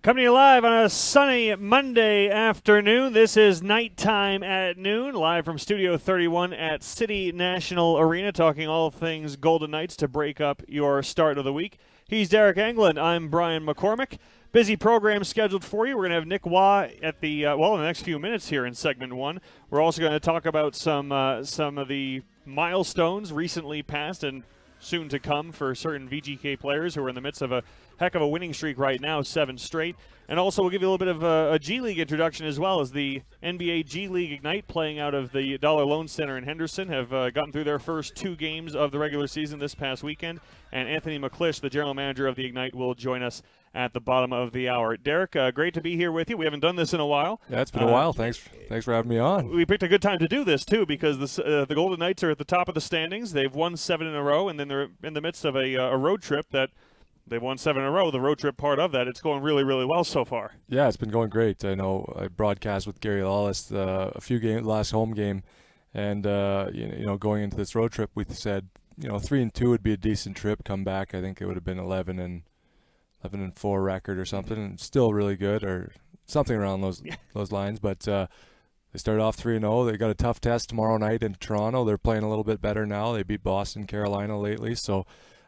Coming to you live on a sunny Monday afternoon. This is Nighttime at Noon, live from Studio 31 at City National Arena, talking all things Golden Knights to break up your start of the week. He's Deryk Engelland. I'm Brian McCormack. Busy program scheduled for you. We're going to have Nick Waugh at the in the next few minutes here in segment one. We're also going to talk about some of the milestones recently passed and soon to come for certain VGK players who are in the midst of a heck of a winning streak right now, 7 straight. And also we'll give you a little bit of a G League introduction as well, as the NBA G League Ignite, playing out of the Dollar Loan Center in Henderson, have gotten through their first 2 games of the regular season this past weekend. And Anthony McClish, the general manager of the Ignite, will join us at the bottom of the hour. Deryk, great to be here with you. We haven't done this in a while. Yeah, it's been a while. Thanks for having me on. We picked a good time to do this, too, because the Golden Knights are at the top of the standings. They've won 7 in a row, and then they're in the midst of a road trip that they've won 7 in a row. The road trip part of that, it's going really, really well so far. Yeah, it's been going great. I know I broadcast with Gary Lawless a few games, last home game, and going into this road trip, we said 3-2 would be a decent trip. Come back, I think it would have been 11-4 record or something, and still really good, or something around those lines. But they started off 3-0. They got a tough test tomorrow night in Toronto. They're playing a little bit better now. They beat Boston, Carolina lately, so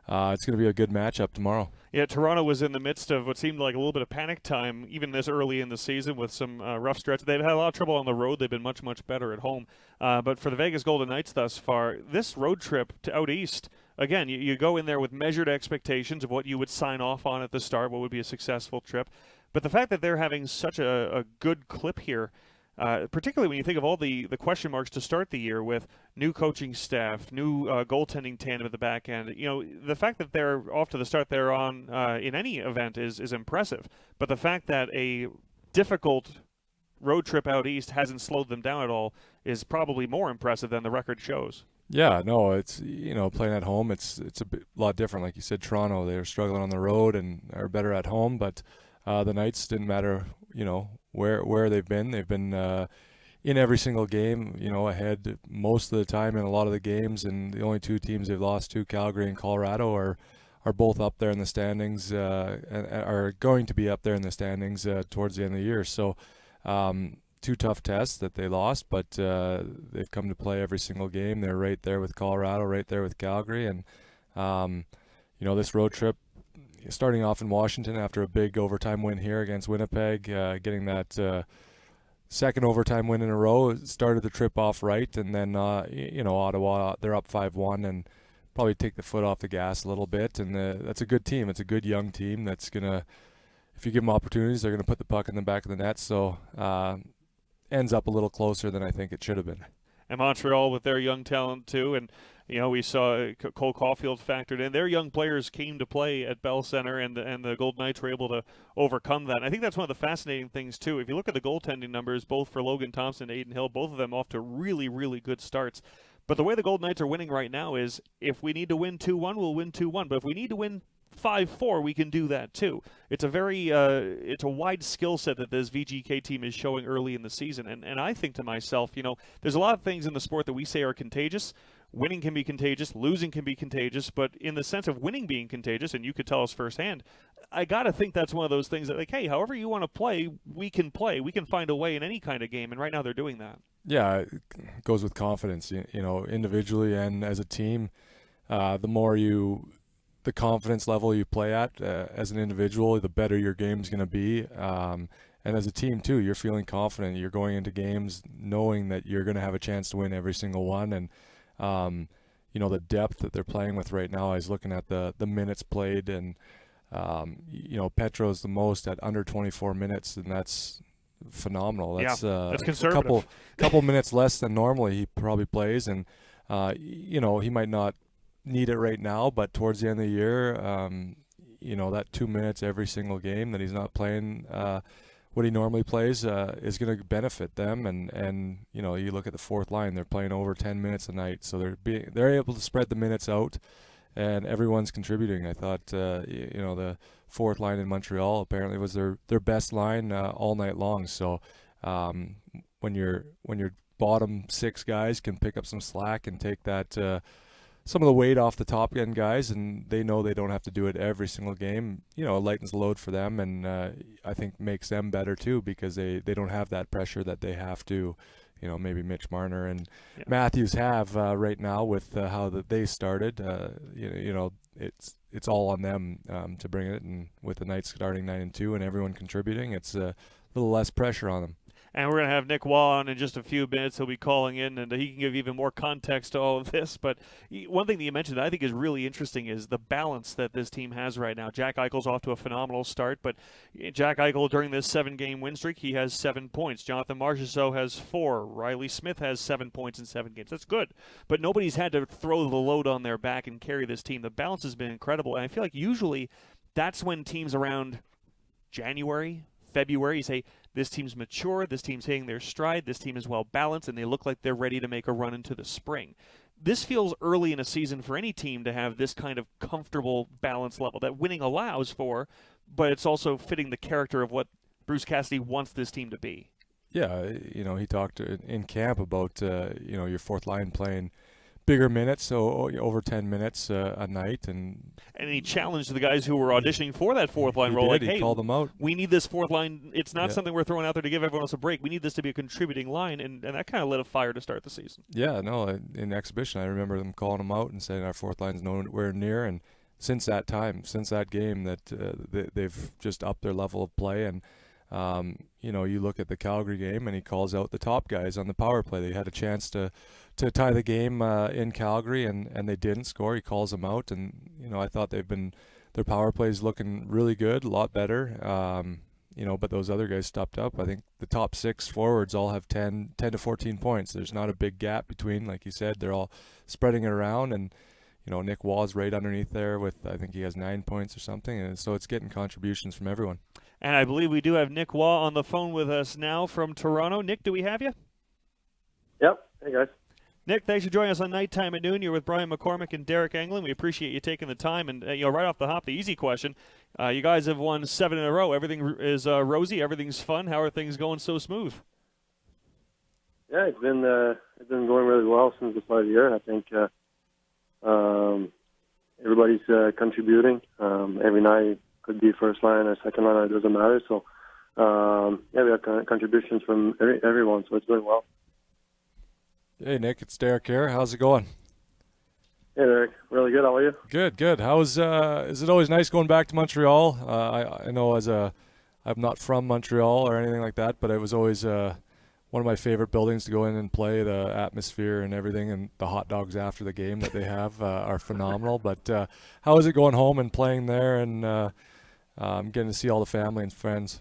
it's going to be a good matchup tomorrow. Yeah, Toronto was in the midst of what seemed like a little bit of panic time, even this early in the season, with some rough stretches. They've had a lot of trouble on the road. They've been much, much better at home. But for the Vegas Golden Knights thus far, this road trip to out east, again, you go in there with measured expectations of what you would sign off on at the start, what would be a successful trip. But the fact that they're having such a good clip here, particularly when you think of all the question marks to start the year with new coaching staff, new goaltending tandem at the back end, the fact that they're off to the start they're on in any event is impressive. But the fact that a difficult road trip out east hasn't slowed them down at all is probably more impressive than the record shows. Yeah, no, it's playing at home, it's a lot different. Like you said, Toronto, they were struggling on the road and are better at home, but the Knights, didn't matter where they've been in every single game, ahead most of the time in a lot of the games, and the only 2 teams they've lost to, Calgary and Colorado, are both up there in the standings, and are going to be up there in the standings towards the end of the year. So 2 tough tests that they lost, but they've come to play every single game. They're right there with Colorado, right there with Calgary, and this road trip, starting off in Washington after a big overtime win here against Winnipeg, getting that second overtime win in a row, started the trip off right, and then Ottawa, they're up 5-1 and probably take the foot off the gas a little bit, and that's a good team. It's a good young team that's gonna, if you give them opportunities, they're gonna put the puck in the back of the net. So ends up a little closer than I think it should have been. And Montreal with their young talent too, and we saw Cole Caulfield factored in. Their young players came to play at Bell Center, and the Golden Knights were able to overcome that. And I think that's one of the fascinating things too. If you look at the goaltending numbers, both for Logan Thompson and Aiden Hill, both of them off to really, really good starts. But the way the Golden Knights are winning right now is, if we need to win 2-1, we'll win 2-1. But if we need to win 5-4, we can do that too. It's a very it's a wide skill set that this VGK team is showing early in the season. And I think to myself, there's a lot of things in the sport that we say are contagious. Winning can be contagious, losing can be contagious, but in the sense of winning being contagious, and you could tell us firsthand, I got to think that's one of those things that, like, hey, however you want to play. We can find a way in any kind of game, and right now they're doing that. Yeah, it goes with confidence, individually and as a team. The confidence level you play at as an individual, the better your game's going to be. And as a team, too, you're feeling confident. You're going into games knowing that you're going to have a chance to win every single one. And, the depth that they're playing with right now, I was looking at the minutes played. And, Petro's the most at under 24 minutes, and that's phenomenal. That's conservative. couple minutes less than normally he probably plays. And, he might not need it right now, but towards the end of the year, that 2 minutes every single game that he's not playing what he normally plays is going to benefit them. And you look at the fourth line, they're playing over 10 minutes a night, so they're able to spread the minutes out, and everyone's contributing. I thought the fourth line in Montreal apparently was their best line all night long. So when your bottom 6 guys can pick up some slack and take that some of the weight off the top end guys, and they know they don't have to do it every single game. You know, it lightens the load for them, and I think makes them better too, because they don't have that pressure that they have to, you know, maybe Mitch Marner and Matthews have right now with how they started. You know, it's all on them to bring it, and with the Knights starting 9-2 and everyone contributing, it's a little less pressure on them. And we're going to have Nick Waugh on in just a few minutes. He'll be calling in, and he can give even more context to all of this. But one thing that you mentioned that I think is really interesting is the balance that this team has right now. Jack Eichel's off to a phenomenal start, but Jack Eichel, during this 7-game win streak, he has 7 points. Jonathan Marchessault has 4. Riley Smith has 7 points in 7 games. That's good. But nobody's had to throw the load on their back and carry this team. The balance has been incredible, and I feel like usually that's when teams around January, February, you say, this team's mature, this team's hitting their stride, this team is well balanced, and they look like they're ready to make a run into the spring. This feels early in a season for any team to have this kind of comfortable balance level that winning allows for, but it's also fitting the character of what Bruce Cassidy wants this team to be. Yeah, you know, he talked in camp about, you know, your fourth line playing bigger minutes, so over 10 minutes a night, and he challenged the guys who were auditioning for that fourth line role. He called them out. We need this fourth line. It's not something we're throwing out there to give everyone else a break. We need this to be a contributing line, and that kind of lit a fire to start the season. Yeah, no, in exhibition, I remember them calling them out and saying our fourth line's nowhere near, and since that time, since that game, that they've just upped their level of play. And you know, you look at the Calgary game, and he calls out the top guys on the power play. They had a chance to tie the game in Calgary, and they didn't score. He calls them out, and you know, I thought their power play is looking really good, a lot better. You know, but those other guys stepped up. I think the top 6 forwards all have 10 to 14 points. There's not a big gap between, like you said. They're all spreading it around, and you know, Nick Waugh's right underneath there with, I think he has 9 points or something, and so it's getting contributions from everyone. And I believe we do have Nick Waugh on the phone with us now from Toronto. Nick, do we have you? Yep. Hey, guys. Nick, thanks for joining us on Nighttime at Noon. You're with Brian McCormack and Deryk Engelland. We appreciate you taking the time. And, you know, right off the hop, the easy question. You guys have won 7 in a row. Everything is rosy. Everything's fun. How are things going so smooth? Yeah, it's been going really well since the start of the year. I think everybody's contributing. Every night could be first line or second line. It doesn't matter. So, yeah, we have contributions from everyone, so it's going well. Hey, Nick, it's Deryk here. How's it going? Hey, Deryk. Really good. How are you? Good. How's is it always nice going back to Montreal? I know I'm not from Montreal or anything like that, but it was always one of my favorite buildings to go in and play. The atmosphere and everything, and the hot dogs after the game that they have are phenomenal. But how is it going home and playing there, and getting to see all the family and friends?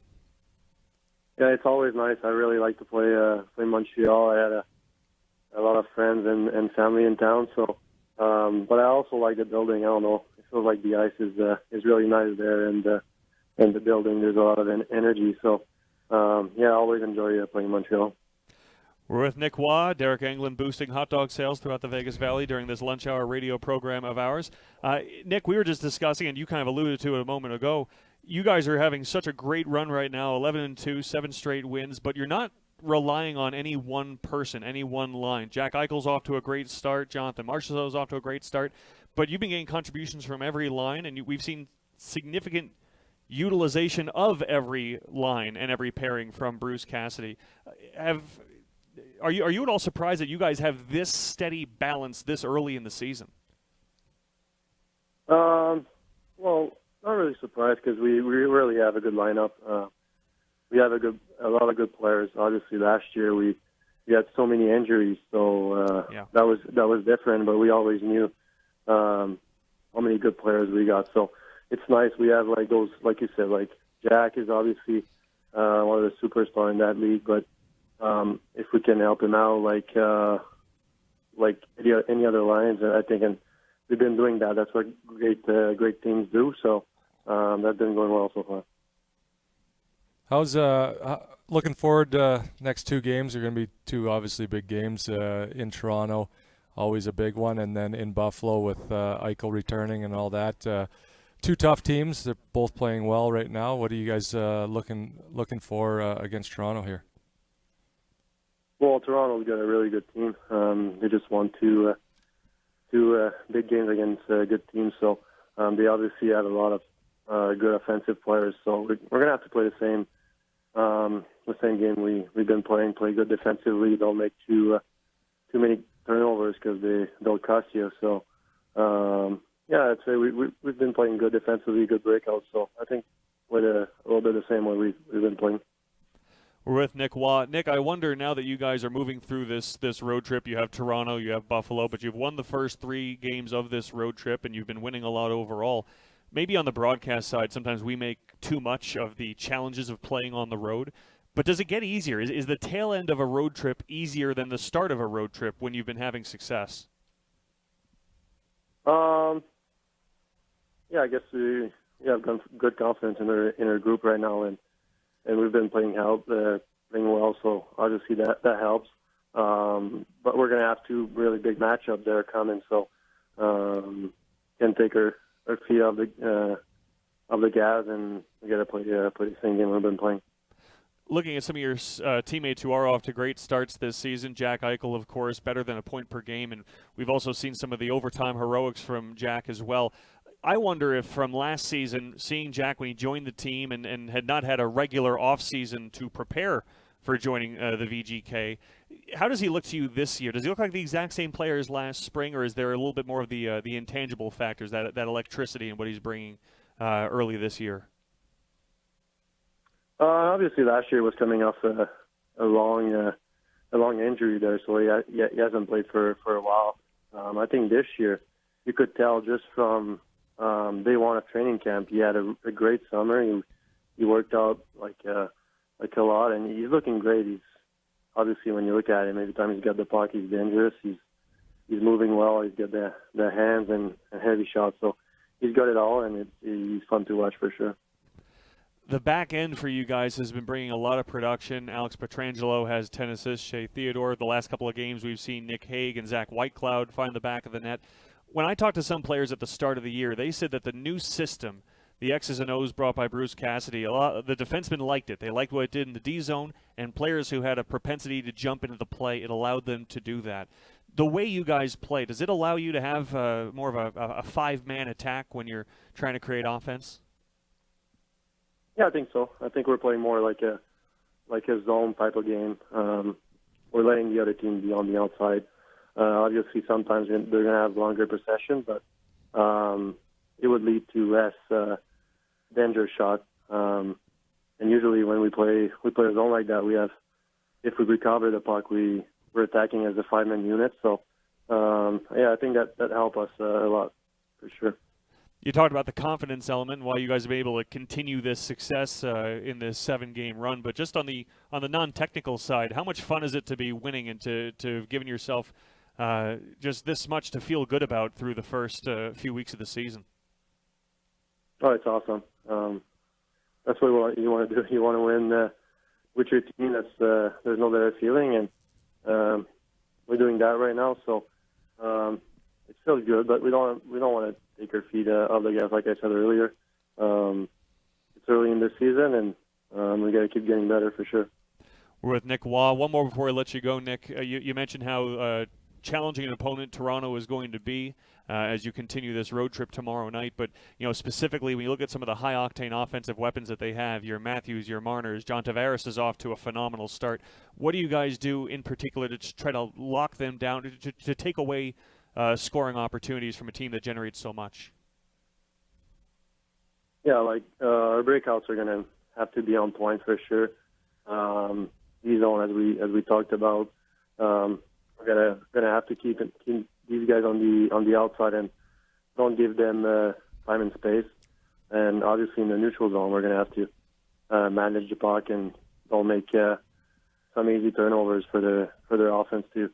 Yeah, it's always nice. I really like to play Montreal. I had a lot of friends and family in town, so but I also like the building. I don't know, it feels like the ice is really nice there, and the building, there's a lot of energy. So yeah, I always enjoy playing Montreal. We're with Nick Waugh, Deryk Engelland, boosting hot dog sales throughout the Vegas Valley during this lunch hour radio program of ours. Nick, we were just discussing, and you kind of alluded to it a moment ago, you guys are having such a great run right now, 11-2, 7 straight wins, but you're not relying on any one person, any one line. Jack Eichel's off to a great start. Jonathan Marchessault's off to a great start. But you've been getting contributions from every line, and we've seen significant utilization of every line and every pairing from Bruce Cassidy. Are you at all surprised that you guys have this steady balance this early in the season? Well, not really surprised, because we really have a good lineup. We have a lot of good players. Obviously, last year we had so many injuries, so that was different. But we always knew how many good players we got. So it's nice. We have like those, like you said, like Jack is obviously one of the superstars in that league. But if we can help him out, like any other lines, I think, and we've been doing that. That's what great teams do. So that's been going well so far. How's looking forward? Next 2 games are going to be 2 obviously big games in Toronto, always a big one, and then in Buffalo with Eichel returning and all that. 2 tough teams. They're both playing well right now. What are you guys looking for against Toronto here? Well, Toronto's got a really good team. They just won two two big games against good teams. So they obviously have a lot of good offensive players. So we're gonna have to play the same game we've been playing. Play good defensively. Don't make too many turnovers because they'll cost you. So I'd say we've been playing good defensively, good breakouts. So I think with a little bit the same way we've been playing. We're with Nick Waugh. Nick, I wonder now that you guys are moving through this road trip, you have Toronto, you have Buffalo, but you've won the first 3 games of this road trip, and you've been winning a lot overall. Maybe on the broadcast side, sometimes we make too much of the challenges of playing on the road. But does it get easier? Is the tail end of a road trip easier than the start of a road trip when you've been having success? Yeah, I guess we have good confidence in our group right now, and we've been playing well, so obviously that helps. But we're going to have 2 really big matchups that are coming, so can take our feet off the gas, and we got to play the same game we've been playing. Looking at some of your teammates who are off to great starts this season, Jack Eichel, of course, better than a point per game, and we've also seen some of the overtime heroics from Jack as well. I wonder if from last season, seeing Jack when he joined the team and had not had a regular offseason to prepare for joining the VGK, how does he look to you this year? Does he look like the exact same player as last spring, or is there a little bit more of the intangible factors, that electricity and what he's bringing early this year? Obviously, last year was coming off a long injury there, so he hasn't played for a while. I think this year, you could tell just from day one of training camp, he had a great summer. He worked out like a lot, and he's looking great. He's obviously, when you look at him, every time he's got the puck, he's dangerous. He's moving well. He's got the hands and heavy shots, so he's got it all, and he's fun to watch for sure. The back end for you guys has been bringing a lot of production. Alex Pietrangelo has 10 assists. Shea Theodore, the last couple of games, we've seen Nick Hague and Zach Whitecloud find the back of the net. When I talked to some players at the start of the year, they said that the new system, the X's and O's brought by Bruce Cassidy, the defensemen liked it. They liked what it did in the D zone, and players who had a propensity to jump into the play, it allowed them to do that. The way you guys play, does it allow you to have more of a 5-man attack when you're trying to create offense? Yeah, I think so. I think we're playing more like a zone type of game. We're letting the other team be on the outside. Obviously, sometimes they're going to have longer possession, but it would lead to less dangerous shot. And usually, when we play a zone like that, if we recover the puck, we're attacking as a 5-man unit. So, I think that helped us a lot for sure. You talked about the confidence element, why you guys have been able to continue this success in this 7-game run. But just on the non-technical side, how much fun is it to be winning and to giving yourself just this much to feel good about through the first few weeks of the season? Oh, it's awesome. That's what you want to do. You want to win with your team. There's no better feeling, and we're doing that right now. So it feels good, but we don't want to take our feet off the gas, like I said earlier. It's early in the season, and we got to keep getting better for sure. We're with Nick Waugh. One more before I let you go, Nick. You mentioned how challenging an opponent Toronto is going to be as you continue this road trip tomorrow night. But specifically, when you look at some of the high-octane offensive weapons that they have, your Matthews, your Marners, John Tavares is off to a phenomenal start. What do you guys do in particular to try to lock them down, to take away scoring opportunities from a team that generates so much? Yeah, our breakouts are going to have to be on point for sure. D-zone, as we talked about, we're gonna have to keep these guys on the outside and don't give them time and space. And obviously in the neutral zone, we're gonna have to manage the puck and don't make some easy turnovers for their offense to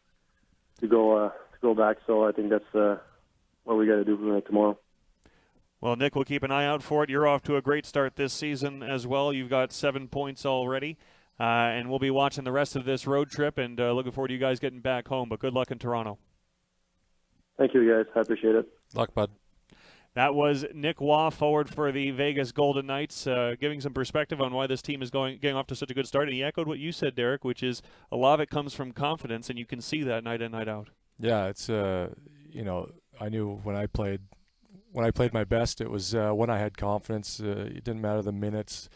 go back. So I think that's what we got to do tomorrow. Well, Nick, we'll keep an eye out for it. You're off to a great start this season as well. You've got 7 points already. And we'll be watching the rest of this road trip and looking forward to you guys getting back home. But good luck in Toronto. Thank you, guys. I appreciate it. Luck, bud. That was Nick Waugh, forward for the Vegas Golden Knights, giving some perspective on why this team is getting off to such a good start. And he echoed what you said, Deryk, which is a lot of it comes from confidence, and you can see that night in, night out. Yeah, it's I knew when I played my best, it was when I had confidence. It didn't matter the minutes.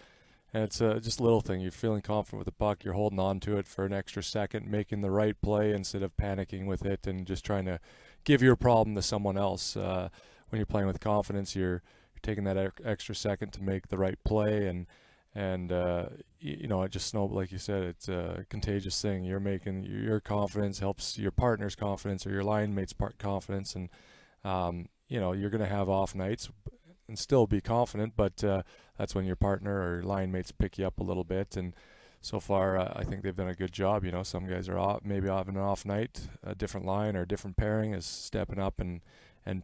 And it's just a little thing. You're feeling confident with the puck. You're holding on to it for an extra second, making the right play instead of panicking with it and just trying to give your problem to someone else. When you're playing with confidence, you're taking that extra second to make the right play, and it just snowballs. Like you said, it's a contagious thing. You're making your confidence helps your partner's confidence or your line mate's confidence, and you're going to have off nights and still be confident, but that's when your partner or your line mates pick you up a little bit. And so far, I think they've done a good job. Some guys are maybe having an off night, a different line or a different pairing is stepping up and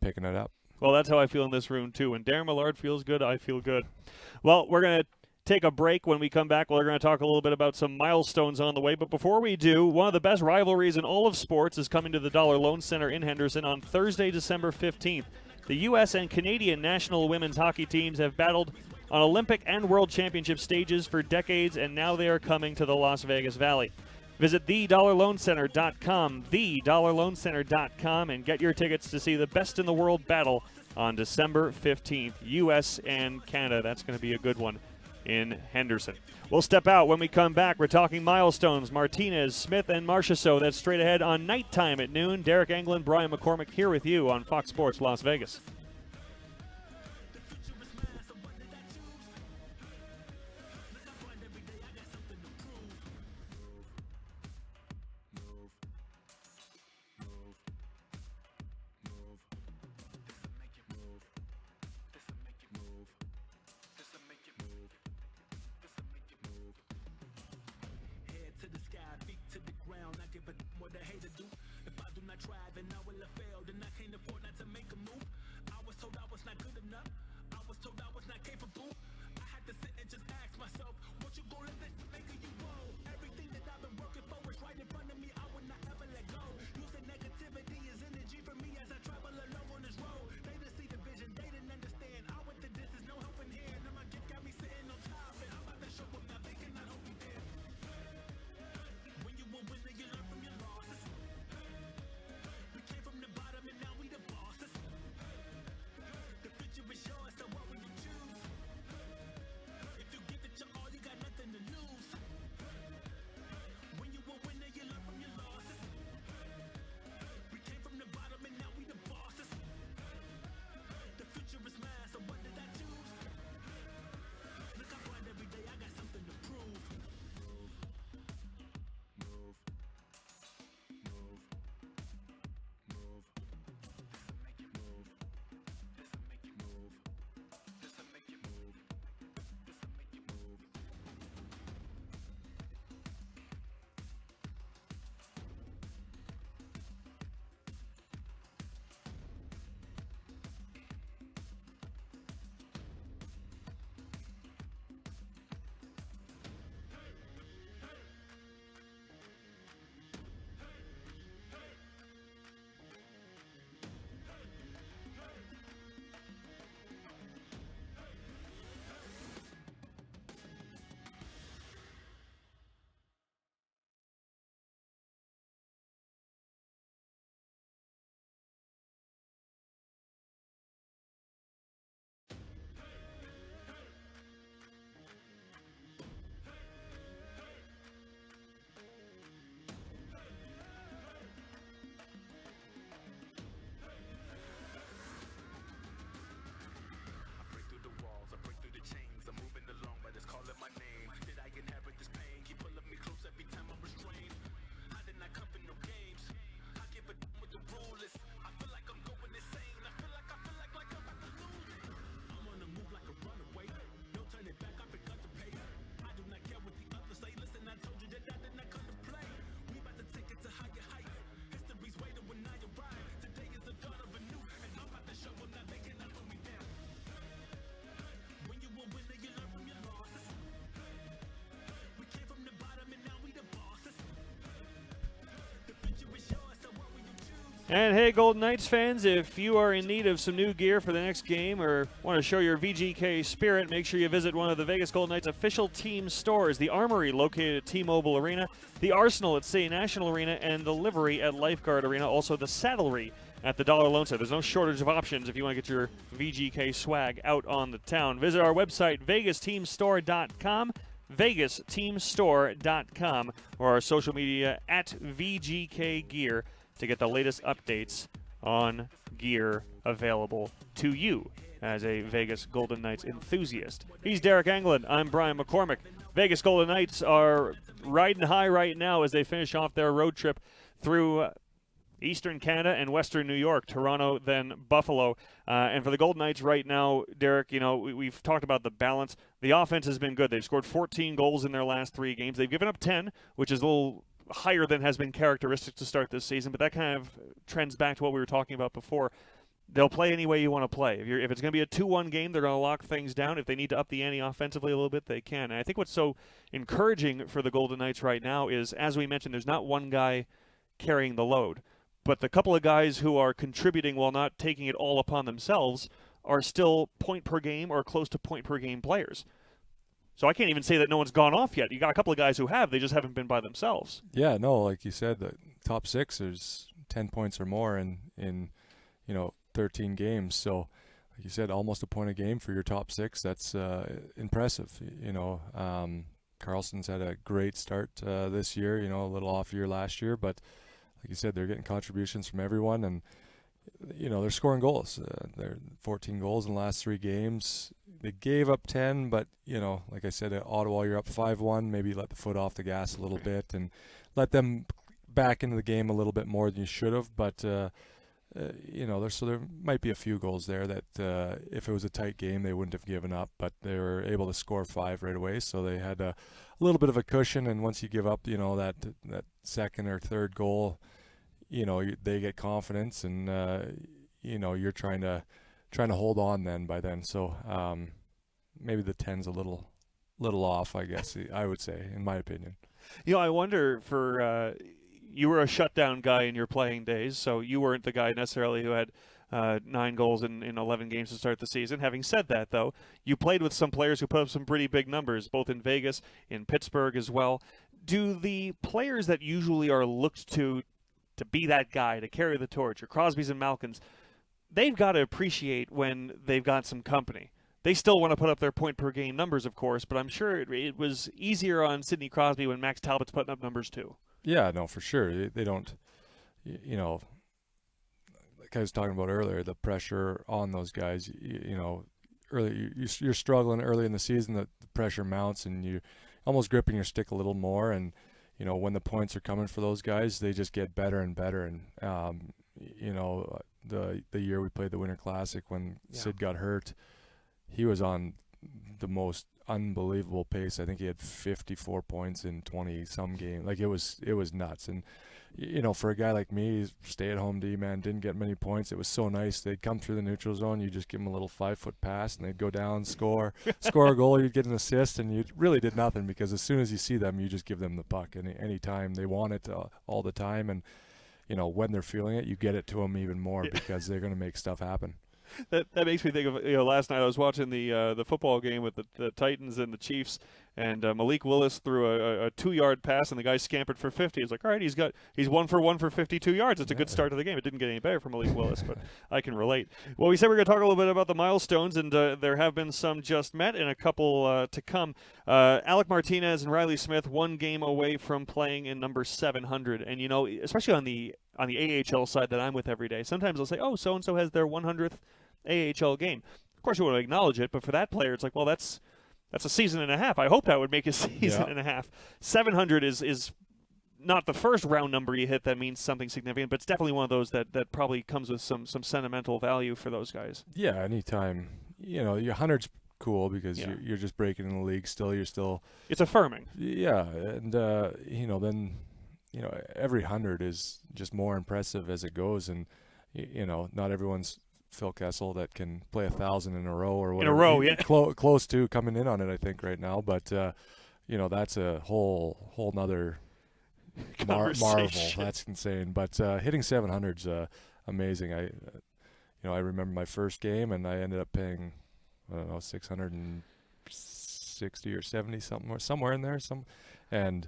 picking it up. Well, that's how I feel in this room, too. When Darren Millard feels good, I feel good. Well, we're going to take a break. When we come back, we're going to talk a little bit about some milestones on the way. But before we do, one of the best rivalries in all of sports is coming to the Dollar Loan Center in Henderson on Thursday, December 15th. The U.S. and Canadian national women's hockey teams have battled on Olympic and World Championship stages for decades, and now they are coming to the Las Vegas Valley. Visit thedollarloancenter.com, thedollarloancenter.com, and get your tickets to see the best in the world battle on December 15th, U.S. and Canada. That's going to be a good one in Henderson. We'll step out. When we come back, we're talking milestones. Martinez, Smith, and Marchessault. That's straight ahead on Nighttime at noon. Deryk Engelland, Brian McCormack here with you on Fox Sports Las Vegas. And hey, Golden Knights fans, if you are in need of some new gear for the next game or want to show your VGK spirit, make sure you visit one of the Vegas Golden Knights official team stores. The Armory, located at T-Mobile Arena, the Arsenal at City National Arena, and the Livery at Lifeguard Arena. Also the Saddlery at the Dollar Loan Center. There's no shortage of options if you want to get your VGK swag out on the town. Visit our website, vegasteamstore.com, vegasteamstore.com, or our social media at VGK Gear to get the latest updates on gear available to you as a Vegas Golden Knights enthusiast. He's Deryk Engelland. I'm Brian McCormack. Vegas Golden Knights are riding high right now as they finish off their road trip through Eastern Canada and Western New York, Toronto, then Buffalo. And for the Golden Knights right now, Deryk, you know, we've talked about the balance. The offense has been good. They've scored 14 goals in their last 3 games. They've given up 10, which is a little higher than has been characteristic to start this season, but that kind of trends back to what we were talking about before. They'll play any way you want to play. If it's going to be a 2-1 game, they're going to lock things down. If they need to up the ante offensively a little bit, they can. And I think what's so encouraging for the Golden Knights right now is, as we mentioned, there's not one guy carrying the load. But the couple of guys who are contributing while not taking it all upon themselves are still point-per-game or close to point-per-game players. So I can't even say that no one's gone off yet. You got a couple of guys who have. They just haven't been by themselves. Yeah, no, like you said, the top 6 is 10 points or more in 13 games. So, like you said, almost a point a game for your top 6. That's impressive. Carlson's had a great start this year, a little off year last year, but like you said, they're getting contributions from everyone, and they're scoring goals. They're 14 goals in the last 3 games. They gave up 10, but like I said, at Ottawa, you're up 5-1. Maybe let the foot off the gas a little bit and let them back into the game a little bit more than you should have. But there might be a few goals there that if it was a tight game, they wouldn't have given up. But they were able to score 5 right away, so they had a little bit of a cushion. And once you give up, that second or third goal, they get confidence, and you're trying to hold on by then. So maybe the 10's a little off, I guess I would say, in my opinion. I wonder you were a shutdown guy in your playing days, so you weren't the guy necessarily who had 9 goals in 11 games to start the season. Having said that, though, you played with some players who put up some pretty big numbers, both in Vegas, in Pittsburgh as well. Do the players that usually are looked to be that guy, to carry the torch, your Crosbys and Malkins, they've got to appreciate when they've got some company. They still want to put up their point-per-game numbers, of course, but I'm sure it was easier on Sidney Crosby when Max Talbot's putting up numbers too. Yeah, no, for sure. They don't, like I was talking about earlier, the pressure on those guys, early you're struggling early in the season, the pressure mounts, and you're almost gripping your stick a little more, and when the points are coming for those guys, they just get better and better. And the year we played the Winter Classic, when Sid got hurt, he was on the most unbelievable pace. I think he had 54 points in 20-some games. Like, it was nuts. And for a guy like me, stay-at-home D-man, didn't get many points. It was so nice. They'd come through the neutral zone. You just give them a little 5-foot pass, and they'd go down, score a goal. You'd get an assist, and you really did nothing, because as soon as you see them, you just give them the puck. And any time they want it, all the time. And when they're feeling it, you get it to them even more, because they're going to make stuff happen. That makes me think of last night I was watching the football game with the Titans and the Chiefs, and Malik Willis threw a 2-yard pass, and the guy scampered for 50. He's like, all right, he's 1 for 1 for 52 yards. It's a good start to the game. It didn't get any better for Malik Willis, but I can relate. Well, we said we were going to talk a little bit about the milestones, and there have been some just met and a couple to come. Alec Martinez and Riley Smith 1 game away from playing in number 700, and especially on the AHL side that I'm with every day, sometimes they'll say, oh, so-and-so has their 100th AHL game. Of course, you want to acknowledge it, but for that player, it's like, well, that's a season and a half. I hope that would make a season and a half. 700 is not the first round number you hit that means something significant, but it's definitely one of those that probably comes with some sentimental value for those guys. Yeah, anytime. Your 100's cool, because you're just breaking in the league still. It's affirming. Yeah, and then every 100 is just more impressive as it goes, and not everyone's Phil Kessel that can play 1,000 in a row or whatever. In a row, yeah. Close to coming in on it, I think, right now. But that's a whole nother marvel. That's insane. But hitting 700's amazing. I remember my first game, and I ended up paying, I don't know, 660 or 70 something, or somewhere in there. And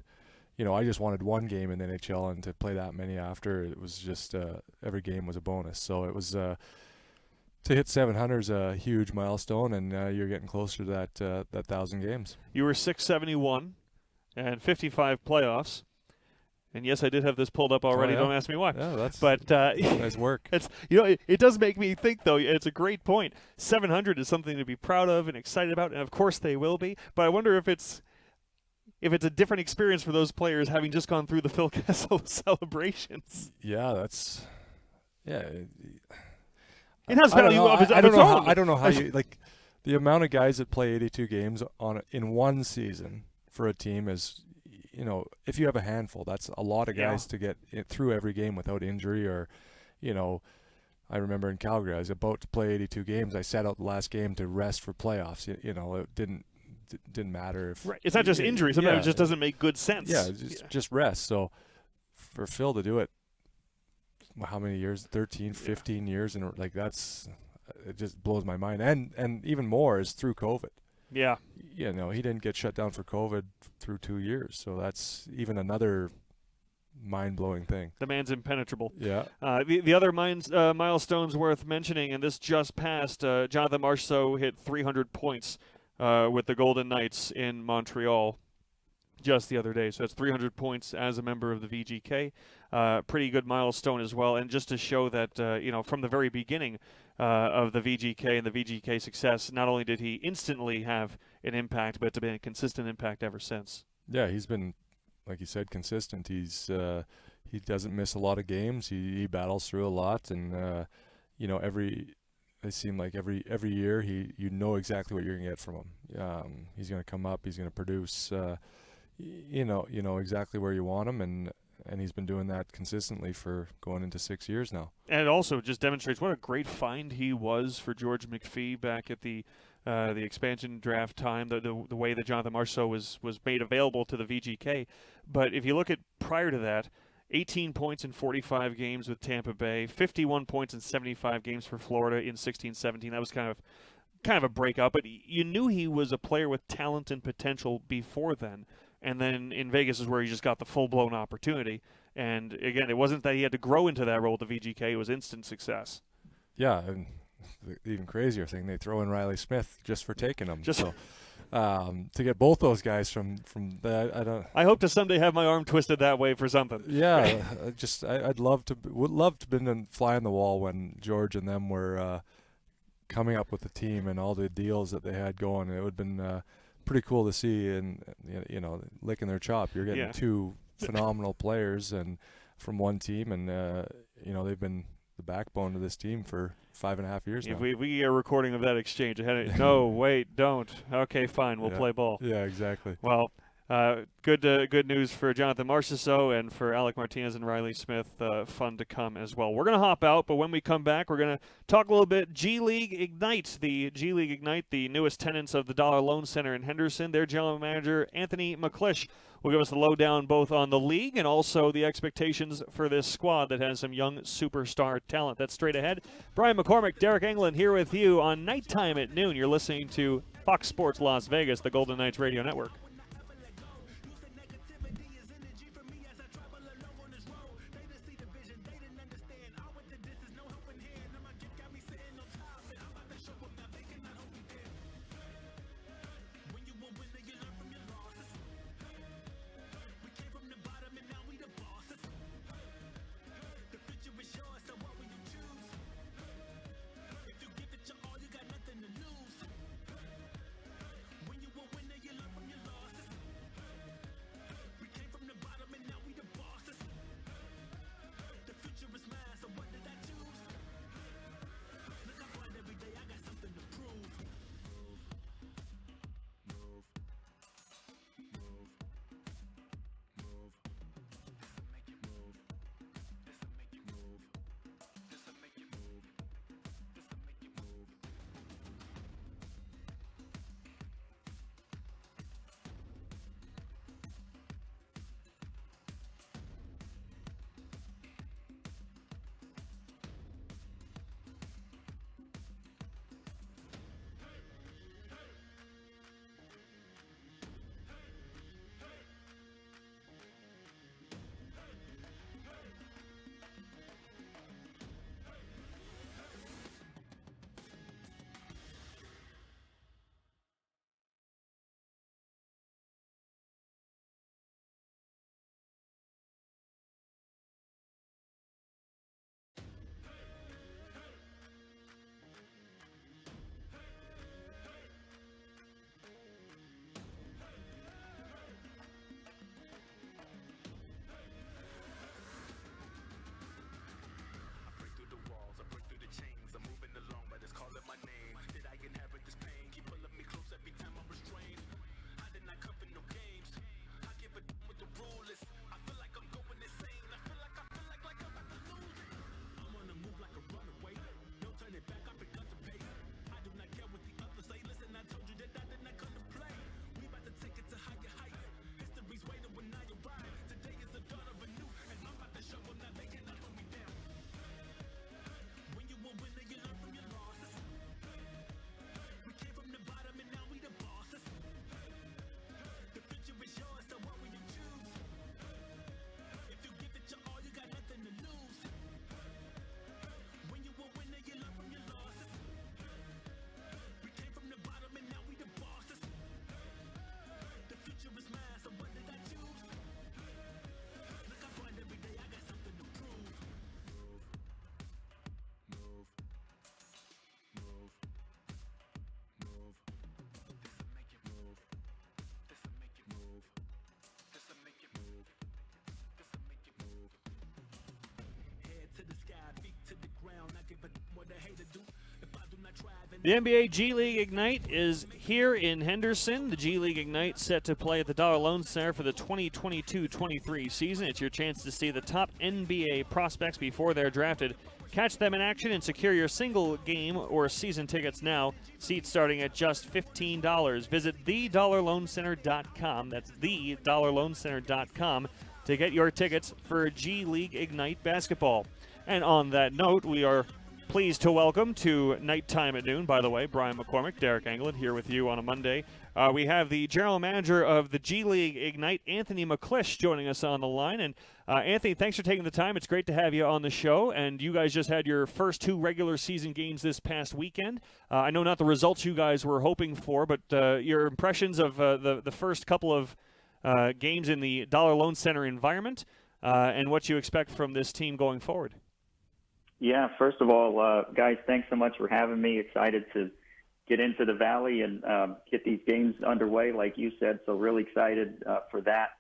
I just wanted one game in the NHL, and to play that many after, it was just every game was a bonus. So it was to hit 700 is a huge milestone, and you're getting closer to that 1,000 games. You were 671 and 55 playoffs. And yes, I did have this pulled up already. Don't ask me why. Yeah, that's nice work. It does make me think, though. It's a great point. 700 is something to be proud of and excited about, and of course they will be. But I wonder if it's a different experience for those players having just gone through the Phil Kessel celebrations. Yeah, it has value of its own. I don't know how you like the amount of guys that play 82 games in one season for a team is. If you have a handful, that's a lot of guys to get through every game without injury or, I remember in Calgary, I was about to play 82 games. I sat out the last game to rest for playoffs. It didn't matter if it's not just injury. Sometimes it just doesn't make good sense. Yeah, just rest. So for Phil to do it, how many years? 13, 15 years, and it just blows my mind. And even more is through COVID. Yeah. He didn't get shut down for COVID through 2 years, so that's even another mind-blowing thing. The man's impenetrable. Yeah. The other milestones worth mentioning, and this just passed, Jonathan Marchessault hit 300 points with the Golden Knights in Montreal just the other day. So that's 300 points as a member of the VGK. Pretty good milestone as well. And just to show that, from the very beginning of the VGK and the VGK success, not only did he instantly have an impact, but it's been a consistent impact ever since. Yeah, he's been, like you said, consistent. He doesn't miss a lot of games. He battles through a lot, and it seemed like every year you know exactly what you're gonna get from him. He's gonna come up. He's gonna produce. You know exactly where you want him, and he's been doing that consistently for going into 6 years now. And it also just demonstrates what a great find he was for George McPhee back at the expansion draft time, the way that Jonathan Marchessault was made available to the VGK. But if you look at prior to that, 18 points in 45 games with Tampa Bay, 51 points in 75 games for Florida in 16-17. That was kind of a breakout, but you knew he was a player with talent and potential before then. And then in Vegas is where he just got the full-blown opportunity. And, again, it wasn't that he had to grow into that role at the VGK. It was instant success. Yeah, and the even crazier thing, they throw in Riley Smith just for taking him. To get both those guys from that, I hope to someday have my arm twisted that way for something. Yeah, would love to been a fly on the wall when George and them were coming up with the team and all the deals that they had going. It would have been pretty cool to see, and licking their chop. You're getting two phenomenal players and from one team, and they've been the backbone of this team for 5.5 years now. If we get a recording of that exchange, no, wait, don't. Okay, fine, we'll play ball. Yeah, exactly. Well, good news for Jonathan Marchessault and for Alec Martinez and Riley Smith. Fun to come as well. We're going to hop out, but when we come back, we're going to talk a little bit G League Ignite. The G League Ignite, the newest tenants of the Dollar Loan Center in Henderson. Their general manager, Anthony McClish, will give us the lowdown both on the league and also the expectations for this squad that has some young superstar talent. That's straight ahead. Brian McCormack, Deryk Engelland here with you on Nighttime at Noon. You're listening to Fox Sports Las Vegas, the Golden Knights Radio Network. The NBA G League Ignite is here in Henderson. The G League Ignite set to play at the Dollar Loan Center for the 2022-23 season. It's your chance to see the top NBA prospects before they're drafted. Catch them in action and secure your single game or season tickets now. Seats starting at just $15. Visit thedollarloancenter.com. That's thedollarloancenter.com to get your tickets for G League Ignite basketball. And on that note, we are pleased to welcome to Nighttime at Noon, by the way, Brian McCormack, Deryk Engelland here with you on a Monday. We have the general manager of the G League Ignite, Anthony McClish, joining us on the line. And Anthony, thanks for taking the time. It's great to have you on the show. And you guys just had your first two regular season games this past weekend. I know not the results you guys were hoping for, but your impressions of the first couple of games in the Dollar Loan Center environment and what you expect from this team going forward. Yeah, first of all, guys, thanks so much for having me. Excited to get into the Valley and get these games underway, like you said, so really excited for that.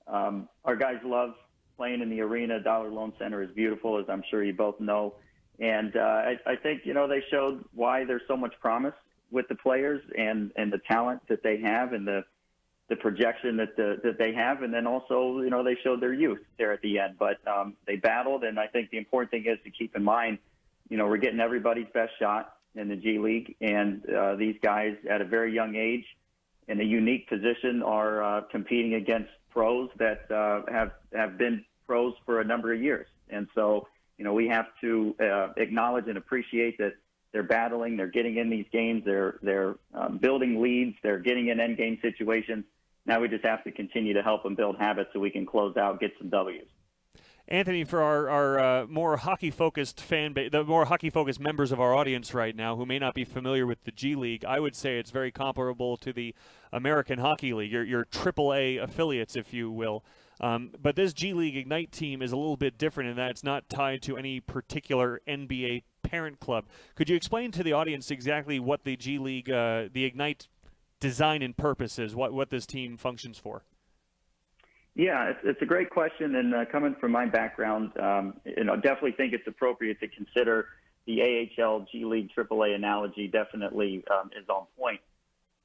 Our guys love playing in the arena. Dollar Loan Center is beautiful, as I'm sure you both know. And I think, they showed why there's so much promise with the players and the talent that they have and the projection that they have, and then also, they showed their youth there at the end. But they battled, and I think the important thing is to keep in mind, we're getting everybody's best shot in the G League, and these guys at a very young age in a unique position are competing against pros that have been pros for a number of years. And so, we have to acknowledge and appreciate that they're battling, they're getting in these games, they're building leads, they're getting in end-game situations. Now we just have to continue to help them build habits so we can close out, get some W's. Anthony, for our more hockey-focused fan base, the more hockey-focused members of our audience right now who may not be familiar with the G League, I would say it's very comparable to the American Hockey League, your AAA affiliates, if you will. But this G League Ignite team is a little bit different in that it's not tied to any particular NBA parent club. Could you explain to the audience exactly what the G League, the Ignite design and purpose is, what this team functions for? Yeah, it's a great question, and coming from my background, definitely think it's appropriate to consider the AHL G League AAA analogy. Definitely is on point.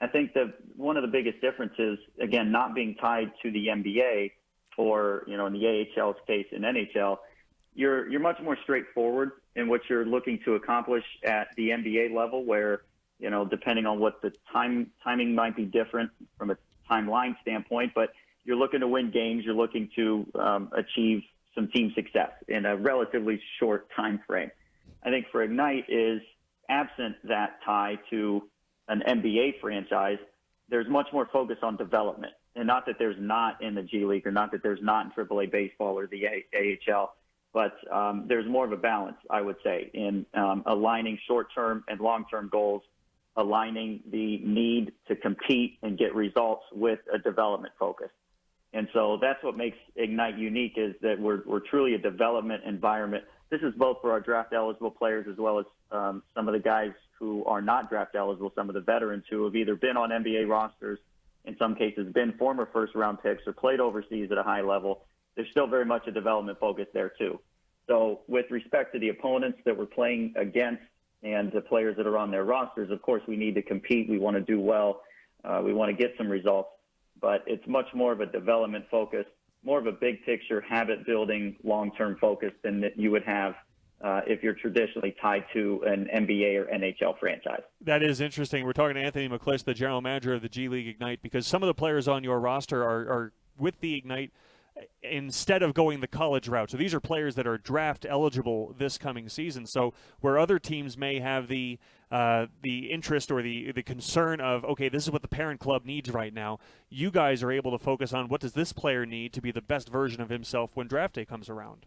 I think that one of the biggest differences, again, not being tied to the NBA or in the AHL's case in NHL, you're much more straightforward in what you're looking to accomplish at the NBA level, where depending on what the timing might be different from a timeline standpoint, but you're looking to win games. You're looking to achieve some team success in a relatively short time frame. I think for Ignite is absent that tie to an NBA franchise. There's much more focus on development, and not that there's not in the G League or not that there's not in AAA baseball or the AHL, but there's more of a balance, I would say, in aligning short-term and long-term goals, aligning the need to compete and get results with a development focus. And so that's what makes Ignite unique, is that we're truly a development environment. This is both for our draft-eligible players as well as some of the guys who are not draft-eligible, some of the veterans who have either been on NBA rosters, in some cases been former first-round picks, or played overseas at a high level. There's still very much a development focus there, too. So with respect to the opponents that we're playing against and the players that are on their rosters, of course, we need to compete. We want to do well. We want to get some results. But it's much more of a development focus, more of a big picture, habit building, long-term focus than that you would have if you're traditionally tied to an NBA or NHL franchise. That is interesting. We're talking to Anthony McClish, the general manager of the G League Ignite, because some of the players on your roster are with the Ignite instead of going the college route. So these are players that are draft eligible this coming season. So where other teams may have the interest or the concern of, okay, this is what the parent club needs right now, you guys are able to focus on what does this player need to be the best version of himself when draft day comes around.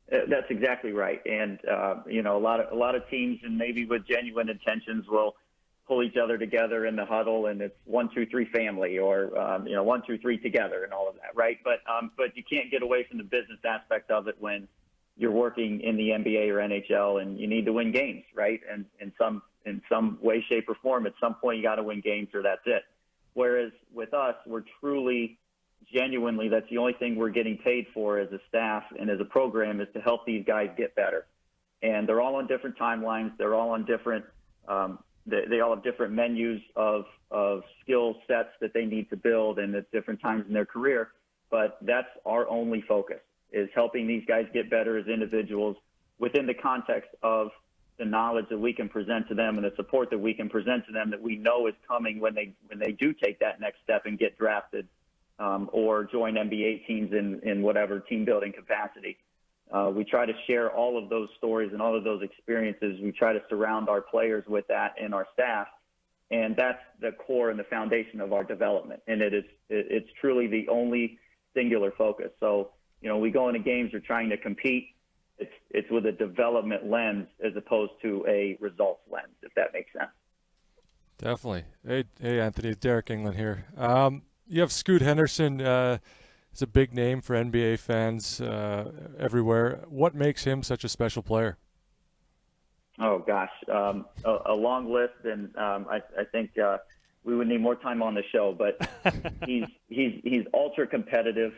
That's exactly right. And a lot of teams, and maybe with genuine intentions, will pull each other together in the huddle, and it's 1, 2, 3 family, or 1, 2, 3 together, and all of that, right? But you can't get away from the business aspect of it when you're working in the NBA or NHL, and you need to win games, right? And in some way, shape, or form, at some point you got to win games, or that's it. Whereas with us, we're truly, genuinely, that's the only thing we're getting paid for as a staff and as a program, is to help these guys get better. And they're all on different timelines. They're all on different they all have different menus of skill sets that they need to build and at different times in their career. But that's our only focus, is helping these guys get better as individuals within the context of the knowledge that we can present to them and the support that we can present to them that we know is coming when they do take that next step and get drafted or join NBA teams in whatever team building capacity. We try to share all of those stories and all of those experiences. We try to surround our players with that and our staff. And that's the core and the foundation of our development. And it's truly the only singular focus. So, we go into games, we're trying to compete. It's with a development lens as opposed to a results lens, if that makes sense. Definitely. Hey, Anthony, Deryk Engelland here. You have Scoot Henderson. He's a big name for NBA fans everywhere. What makes him such a special player? Oh gosh, a long list, and I think we would need more time on the show. But he's ultra competitive.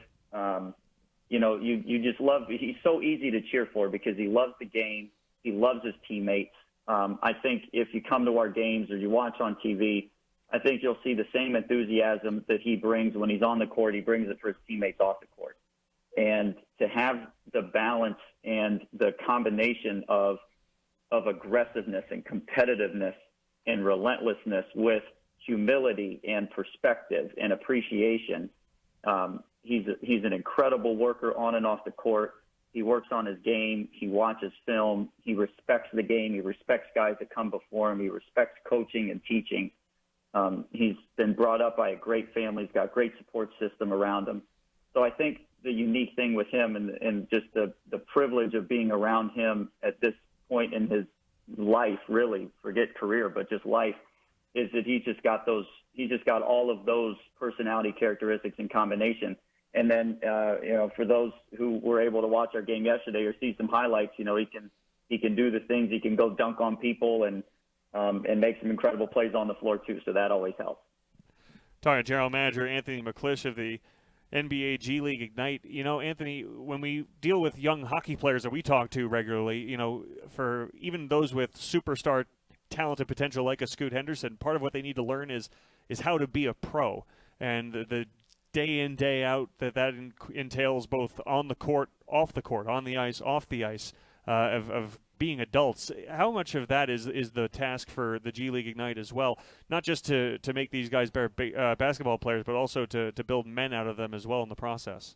You just love. He's so easy to cheer for because he loves the game. He loves his teammates. I think if you come to our games or you watch on TV, I think you'll see the same enthusiasm that he brings when he's on the court. He brings it for his teammates off the court. And to have the balance and the combination of aggressiveness and competitiveness and relentlessness with humility and perspective and appreciation, he's an incredible worker on and off the court. He works on his game. He watches film. He respects the game. He respects guys that come before him. He respects coaching and teaching. He's been brought up by a great family. He's got a great support system around him. So I think the unique thing with him and just the privilege of being around him at this point in his life, really, forget career, but just life, is that he's just got all of those personality characteristics in combination. And then, for those who were able to watch our game yesterday or see some highlights, he can do the things. He can go dunk on people and make some incredible plays on the floor too. So that always helps. Talking to General Manager Anthony McClish of the NBA G League Ignite. Anthony, when we deal with young hockey players that we talk to regularly, for even those with superstar talented potential like a Scoot Henderson, part of what they need to learn is how to be a pro. And the day in, day out that entails both on the court, off the court, on the ice, off the ice, of being adults. How much of that is the task for the G League Ignite as well? Not just to make these guys better basketball players, but also to build men out of them as well in the process.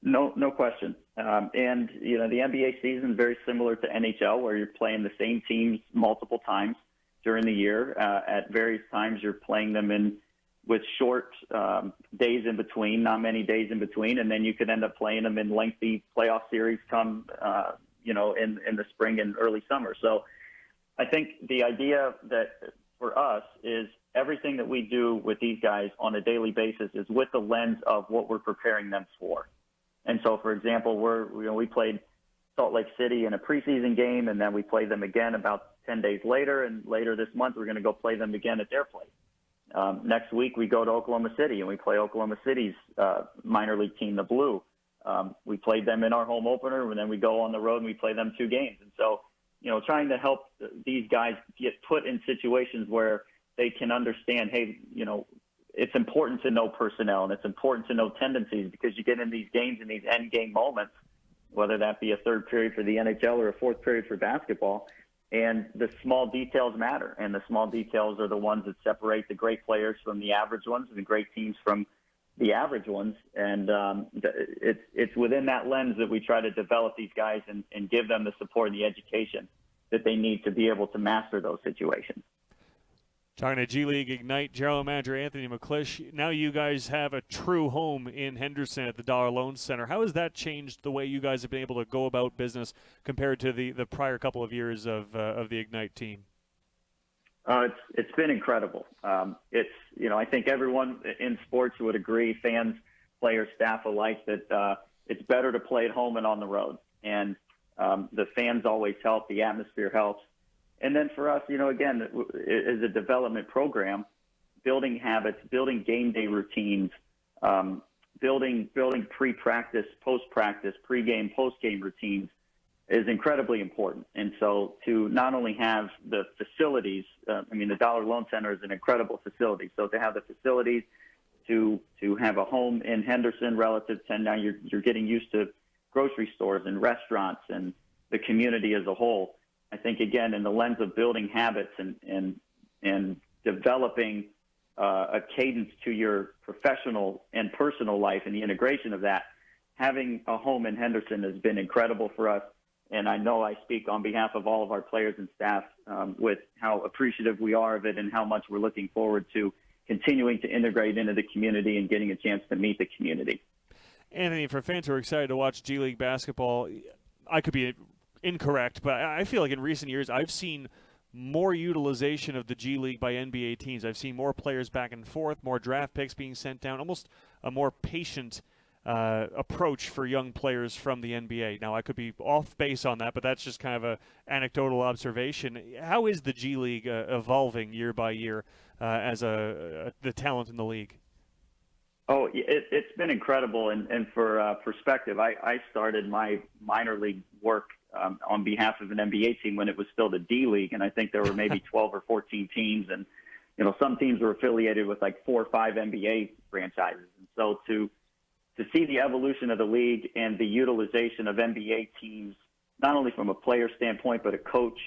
No question. And the NBA season is very similar to NHL, where you're playing the same teams multiple times during the year. At various times, you're playing them with short days in between, not many days in between, and then you could end up playing them in lengthy playoff series come in the spring and early summer. So I think the idea that for us is everything that we do with these guys on a daily basis is with the lens of what we're preparing them for. And so, for example, we played Salt Lake City in a preseason game, and then we played them again about 10 days later, and later this month we're going to go play them again at their place. Next week we go to Oklahoma City and we play Oklahoma City's minor league team, the Blue. We played them in our home opener, and then we go on the road and we play them 2 games. And so, trying to help these guys get put in situations where they can understand, hey, it's important to know personnel and it's important to know tendencies, because you get in these games, in these end game moments, whether that be a third period for the NHL or a fourth period for basketball, and the small details matter. And the small details are the ones that separate the great players from the average ones and the great teams from the average ones. And it's within that lens that we try to develop these guys and give them the support and the education that they need to be able to master those situations. Talking to G League Ignite General Manager Anthony McClish. Now you guys have a true home in Henderson at the Dollar Loan Center. How has that changed the way you guys have been able to go about business compared to the prior couple of years of the Ignite team? It's been incredible. I think everyone in sports would agree, fans, players, staff alike, that it's better to play at home and on the road. And the fans always help. The atmosphere helps. And then for us, again, as a development program, building habits, building game day routines, building pre-practice, post-practice, pre-game, post-game routines, is incredibly important. And so to not only have the facilities, the Dollar Loan Center is an incredible facility. So to have the facilities, to have a home in Henderson relative to now you're getting used to grocery stores and restaurants and the community as a whole. I think, again, in the lens of building habits and developing a cadence to your professional and personal life and the integration of that, having a home in Henderson has been incredible for us. And I know I speak on behalf of all of our players and staff with how appreciative we are of it and how much we're looking forward to continuing to integrate into the community and getting a chance to meet the community. Anthony, for fans who are excited to watch G League basketball, I could be incorrect, but I feel like in recent years I've seen more utilization of the G League by NBA teams. I've seen more players back and forth, more draft picks being sent down, almost a more patient approach for young players from the NBA. Now, I could be off base on that, but that's just kind of an anecdotal observation. How is the G League evolving year by year as the talent in the league? Oh, it's been incredible. And for perspective, I started my minor league work on behalf of an NBA team when it was still the D League, and I think there were maybe 12 or 14 teams, and some teams were affiliated with like 4 or 5 NBA franchises. And so to see the evolution of the league and the utilization of NBA teams, not only from a player standpoint but a coach.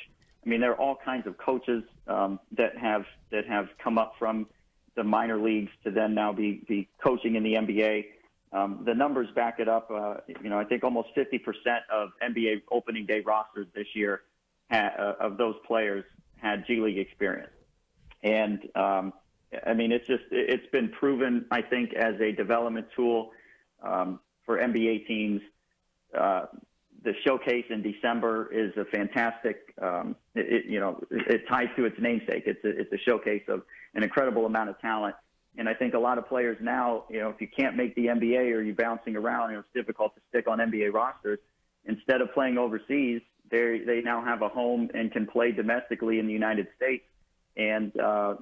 I mean, there are all kinds of coaches that have come up from the minor leagues to then now be coaching in the NBA. The numbers back it up. I think almost 50% of NBA opening day rosters this year of those players had G League experience. And, it's been proven, I think, as a development tool for NBA teams. The showcase in December is a fantastic, it ties to its namesake. It's a showcase of an incredible amount of talent. And I think a lot of players now, if you can't make the NBA or you're bouncing around, it's difficult to stick on NBA rosters. Instead of playing overseas, they now have a home and can play domestically in the United States and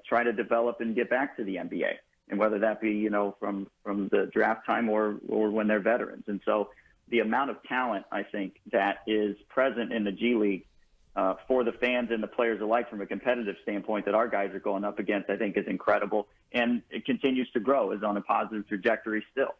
try to develop and get back to the NBA. And whether that be, from the draft time or when they're veterans. And so the amount of talent, I think, that is present in the G League for the fans and the players alike from a competitive standpoint that our guys are going up against, I think is incredible. And it continues to grow, is on a positive trajectory still.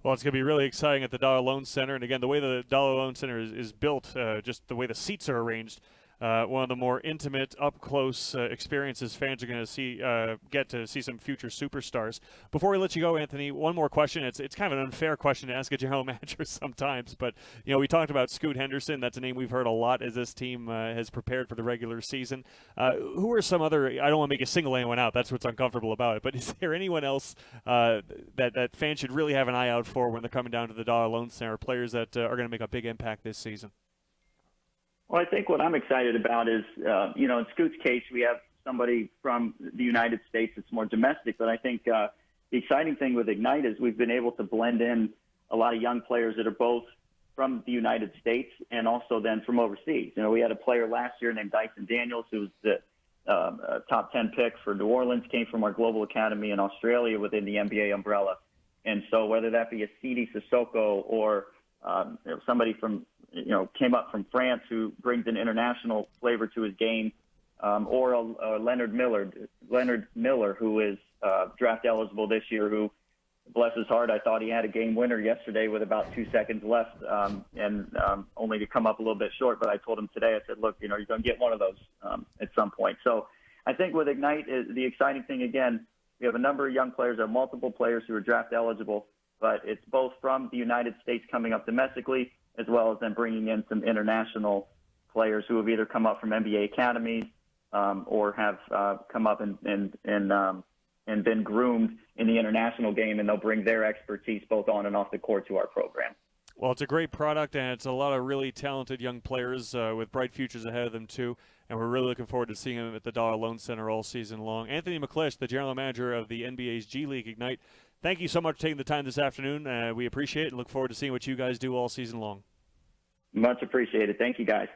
Well, it's going to be really exciting at the Dollar Loan Center. And again, the way the Dollar Loan Center is built, just the way the seats are arranged, one of the more intimate, up-close experiences fans are going to get to see some future superstars. Before we let you go, Anthony, one more question. It's kind of an unfair question to ask a general manager sometimes, but we talked about Scoot Henderson. That's a name we've heard a lot as this team has prepared for the regular season. Who are some other? I don't want to make a single anyone out. That's what's uncomfortable about it. But is there anyone else that fans should really have an eye out for when they're coming down to the Dollar Loan Center? Players that are going to make a big impact this season. Well, I think what I'm excited about is, in Scoot's case, we have somebody from the United States that's more domestic. But I think the exciting thing with Ignite is we've been able to blend in a lot of young players that are both from the United States and also then from overseas. We had a player last year named Dyson Daniels, who was the top 10 pick for New Orleans, came from our Global Academy in Australia within the NBA umbrella. And so whether that be a Sidi Sissoko or somebody from came up from France who brings an international flavor to his game, or Leonard Miller, who is draft eligible this year, who, bless his heart, I thought he had a game winner yesterday with about 2 seconds left, and only to come up a little bit short. But I told him today, I said, look, you're going to get one of those at some point. So I think with Ignite, the exciting thing, again, we have a number of young players, multiple players who are draft eligible, but it's both from the United States coming up domestically, as well as then bringing in some international players who have either come up from NBA academies or have come up and been groomed in the international game, and they'll bring their expertise both on and off the court to our program. Well, it's a great product, and it's a lot of really talented young players with bright futures ahead of them, too. And we're really looking forward to seeing them at the Dollar Loan Center all season long. Anthony McClish, the general manager of the NBA's G League Ignite, thank you so much for taking the time this afternoon. We appreciate it and look forward to seeing what you guys do all season long. Much appreciated. Thank you, guys.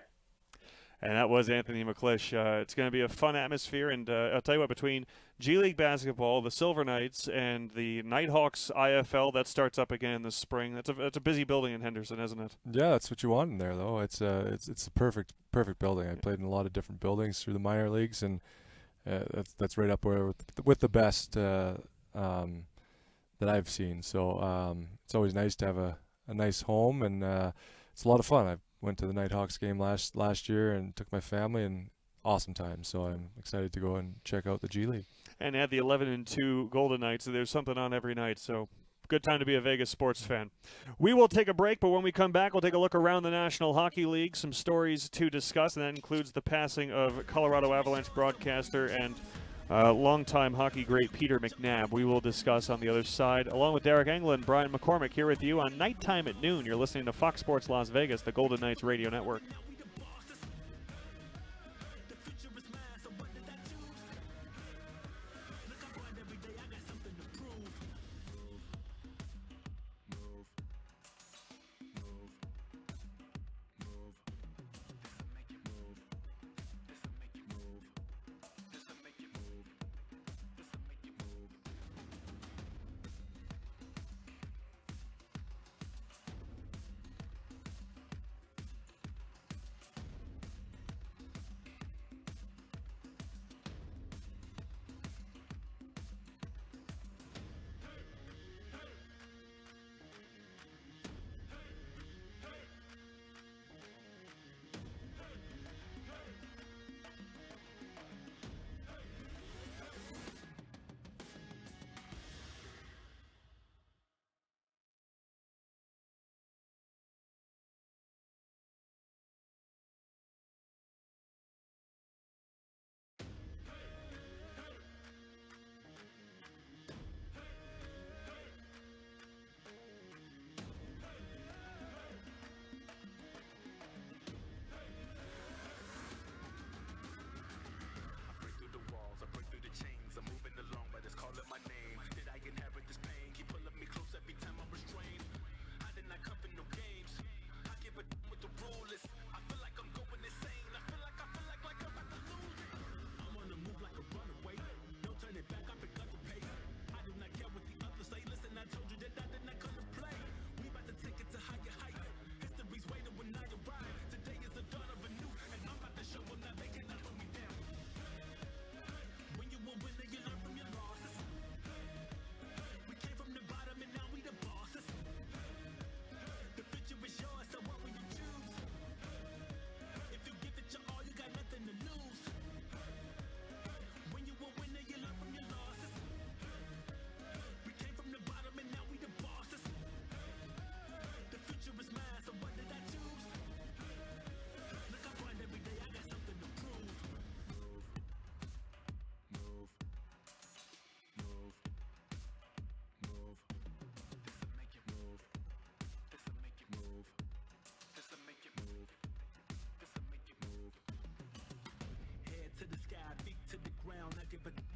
And that was Anthony McClish. It's going to be a fun atmosphere, and I'll tell you what, between G League basketball, the Silver Knights, and the Nighthawks IFL that starts up again in the spring, that's a busy building in Henderson, isn't it? Yeah, that's what you want in there, though. It's a perfect building. I played in a lot of different buildings through the minor leagues, and that's right up where with the best that I've seen. So it's always nice to have a nice home, and it's a lot of fun. I went to the Nighthawks game last year and took my family, and awesome time. So I'm excited to go and check out the G League. And at the 11-2 Golden Knights, there's something on every night. So good time to be a Vegas sports fan. We will take a break, but when we come back, we'll take a look around the National Hockey League, some stories to discuss, and that includes the passing of Colorado Avalanche broadcaster and longtime hockey great Peter McNabb. We will discuss on the other side, along with Deryk Engelland, Brian McCormack here with you on Nighttime at Noon. You're listening to Fox Sports Las Vegas, the Golden Knights radio network.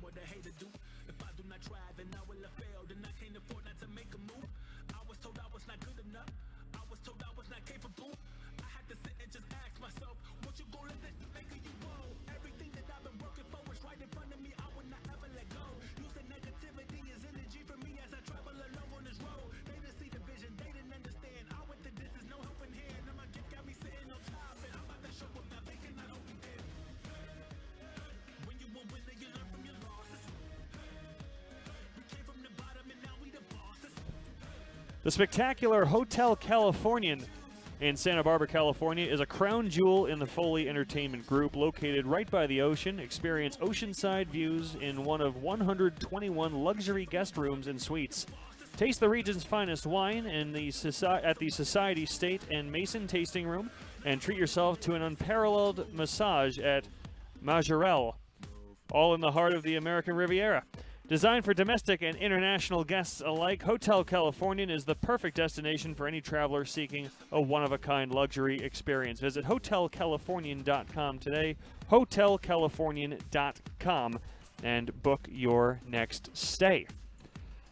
What the hater do. If I do not try, then I will have failed, and I can't afford not to make a move. I was told I was not good enough. I was told I was not capable. I had to sit and just ask myself, what you gonna let this make of you roll? Everything that I've been working for is right in front of me. I would not ever let go. Using negativity as energy for me as I travel alone on this road. They didn't see the vision, they didn't understand. I went to distance, no helping hand. Now my gift got me sitting on top, and I'm about to show them now they cannot hold me in. When you a winner, you learn from your losses. We came from the bottom and now we the bosses. The spectacular Hotel Californian in Santa Barbara, California, is a crown jewel in the Foley Entertainment Group, located right by the ocean. Experience oceanside views in one of 121 luxury guest rooms and suites. Taste the region's finest wine at the Society State and Mason Tasting Room, and treat yourself to an unparalleled massage at Majorelle, all in the heart of the American Riviera. Designed for domestic and international guests alike, Hotel Californian is the perfect destination for any traveler seeking a one-of-a-kind luxury experience. Visit hotelcalifornian.com today, hotelcalifornian.com, and book your next stay.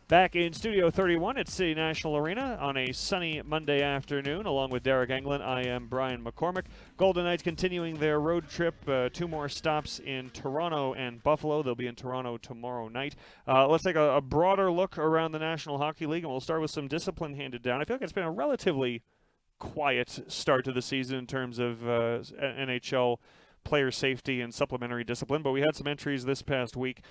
Back in Studio 31 at City National Arena on a sunny Monday afternoon, along with Deryk Engelland, I am Brian McCormack. Golden Knights continuing their road trip, 2 more stops in Toronto and Buffalo. They'll be in Toronto tomorrow night. Let's take a broader look around the National Hockey League, and we'll start with some discipline handed down. I feel like it's been a relatively quiet start to the season in terms of NHL player safety and supplementary discipline, but we had some entries this past week,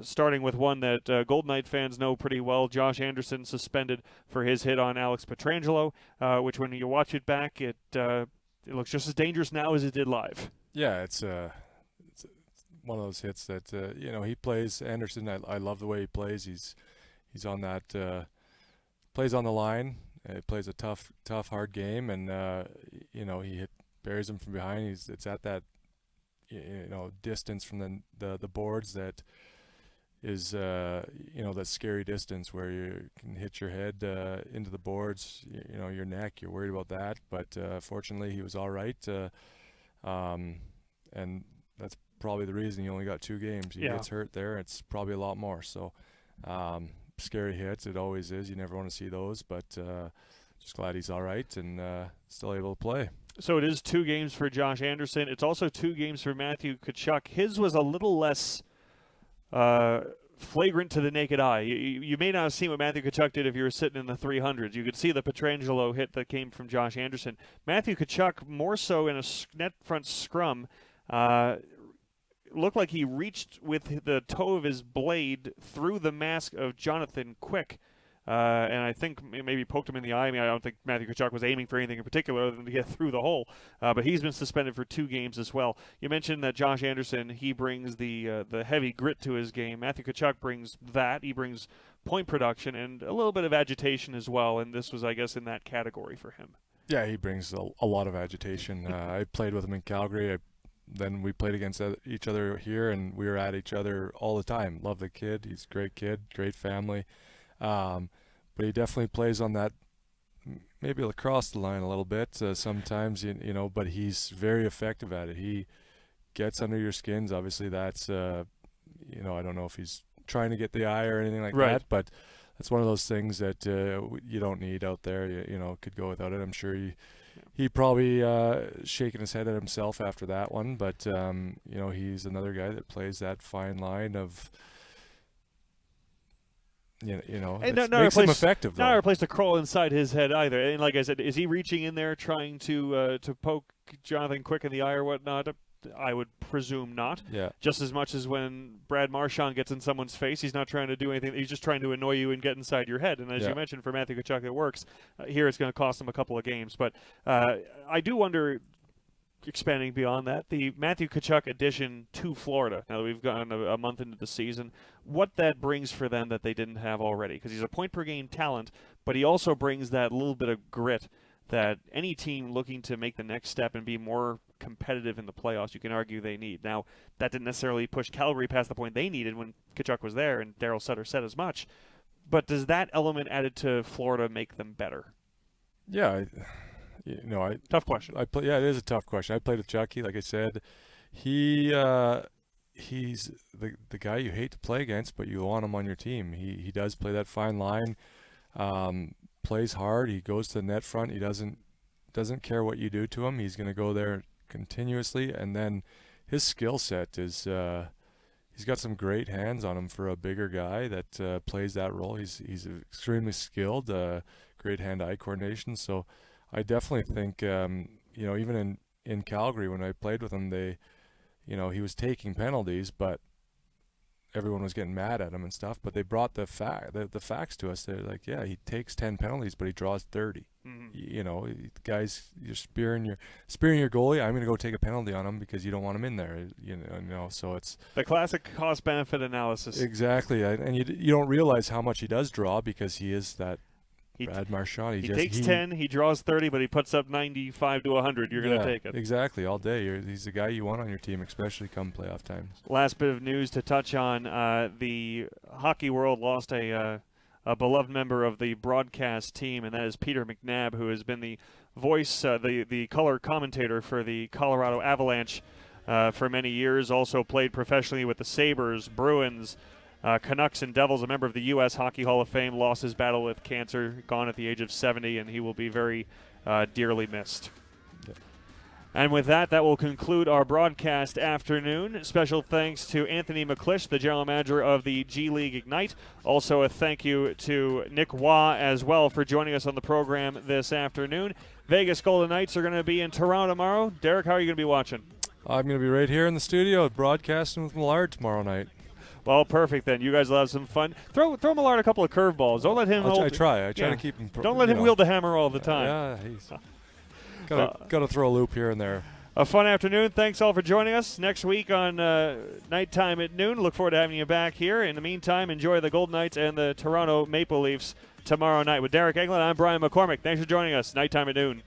starting with one that Golden Knight fans know pretty well. Josh Anderson suspended for his hit on Alex Pietrangelo, which when you watch it back, it looks just as dangerous now as it did live. Yeah, it's one of those hits that he plays. Anderson, I love the way he plays. He's on that plays on the line. He plays a tough, hard game, and he buries him from behind. It's at that distance from the boards that is that scary distance where you can hit your head into the boards, your neck. You're worried about that, but fortunately he was all right, and that's probably the reason he only got 2 games. He gets hurt there. It's probably a lot more. So scary hits. It always is. You never want to see those, but just glad he's all right and still able to play. So it is 2 games for Josh Anderson. It's also 2 games for Matthew Tkachuk. His was a little less flagrant to the naked eye. You may not have seen what Matthew Tkachuk did if you were sitting in the 300s. You could see the Pietrangelo hit that came from Josh Anderson. Matthew Tkachuk, more so in a net front scrum, looked like he reached with the toe of his blade through the mask of Jonathan Quick. And I think maybe poked him in the eye. I mean, I don't think Matthew Tkachuk was aiming for anything in particular other than to get through the hole. But he's been suspended for 2 games as well. You mentioned that Josh Anderson, he brings the heavy grit to his game. Matthew Tkachuk brings that. He brings point production and a little bit of agitation as well. And this was, I guess, in that category for him. Yeah, he brings a lot of agitation. I played with him in Calgary. Then we played against each other here, and we were at each other all the time. Love the kid. He's a great kid, great family. But he definitely plays on that, maybe across the line a little bit sometimes, but he's very effective at it. He gets under your skins. Obviously, that's, I don't know if he's trying to get the eye or anything like that, but that's one of those things that you don't need out there. Could go without it. I'm sure he probably shaking his head at himself after that one, but, he's another guy that plays that fine line of, and makes him effective. Not a place to crawl inside his head either. And like I said, is he reaching in there trying to poke Jonathan Quick in the eye or whatnot? I would presume not. Yeah. Just as much as when Brad Marchand gets in someone's face, he's not trying to do anything. He's just trying to annoy you and get inside your head. And as you mentioned, for Matthew Tkachuk, it works. Here it's going to cost him a couple of games. But I do wonder, expanding beyond that, the Matthew Tkachuk addition to Florida, now that we've gone a month into the season, what that brings for them that they didn't have already. Because he's a point-per-game talent, but he also brings that little bit of grit that any team looking to make the next step and be more competitive in the playoffs, you can argue they need. Now, that didn't necessarily push Calgary past the point they needed when Tkachuk was there, and Daryl Sutter said as much. But does that element added to Florida make them better? Yeah, tough question. It is a tough question. I played with Chucky, like I said. He's the guy you hate to play against, but you want him on your team. He does play that fine line, plays hard. He goes to the net front. He doesn't care what you do to him. He's going to go there continuously, and then his skill set is he's got some great hands on him for a bigger guy that plays that role. He's extremely skilled, great hand-eye coordination. So I definitely think, even in Calgary when I played with him, he was taking penalties, but everyone was getting mad at him and stuff. But they brought the facts to us. They're like, yeah, he takes 10 penalties, but he draws 30. Mm-hmm. Guys, you're spearing your goalie. I'm going to go take a penalty on him because you don't want him in there. So it's the classic cost-benefit analysis. Exactly, and you don't realize how much he does draw because he is that. Brad Marchand. He takes 10, he draws 30, but he puts up 95 to 100. You're going to take it. Exactly, all day. He's the guy you want on your team, especially come playoff times. Last bit of news to touch on. The hockey world lost a beloved member of the broadcast team, and that is Peter McNabb, who has been the voice, the color commentator for the Colorado Avalanche for many years, also played professionally with the Sabres, Bruins, Canucks and Devils. A member of the U.S. Hockey Hall of Fame, lost his battle with cancer, gone at the age of 70, and he will be very dearly missed. And with that, that will conclude our broadcast afternoon. Special thanks to Anthony McClish, the general manager of the G League Ignite. Also a thank you to Nick Waugh as well for joining us on the program this afternoon. Vegas Golden Knights are going to be in Toronto tomorrow. Deryk, how are you going to be watching? I'm going to be right here in the studio broadcasting with Millard tomorrow night. Well, perfect then. You guys will have some fun. Throw Millard a couple of curveballs. Don't let him I try to keep him. Don't let him wield the hammer all the time. Yeah, he's got to throw a loop here and there. A fun afternoon. Thanks all for joining us. Next week on Nighttime at noon. Look forward to having you back here. In the meantime, enjoy the Golden Knights and the Toronto Maple Leafs tomorrow night. With Deryk Engelland, I'm Brian McCormack. Thanks for joining us. Nighttime at noon.